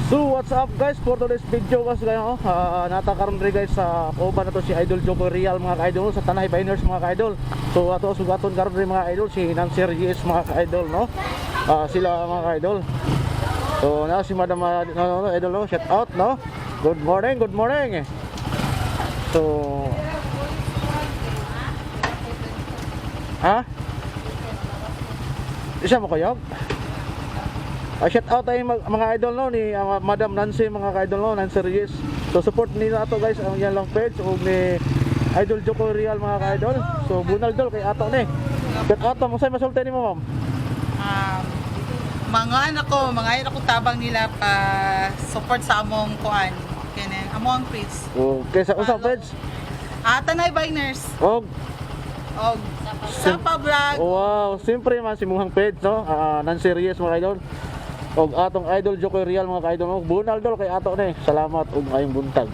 So what's up guys, for today's video guys, natakaroon rin guys sa kuba na to si Idol Joker Real mga ka-idol sa Tanay Biners mga ka-idol. So ato sugaton karon rin mga idol si Nancy Reyes mga ka-idol, no? Sila mga ka-idol. So na si Madam idol, no? Shout out, no? Good morning, good morning. So isa mo kayo? Shout out tayo mga idol, no, ni Madam Nancy mga ka-idol, no, Nancy Reyes. So support nila ato guys ang yan lang page o ni Idol Joker Real mga ka-idol. So bunaldol kay ato ni. Shout out mo say masulti nimo ma'am. Mga anak ko tabang nila pa support sa among kuan kene among page. Okay, sa usang page. Tanay Biners Og Sapa Vlog. wow, siyempre man si muhang page, no. Nancy Reyes mga idol. Og atong Idol Joker Real mga ka-idol, no. Bunaldol kay ato ni. Salamat og ayong buntag.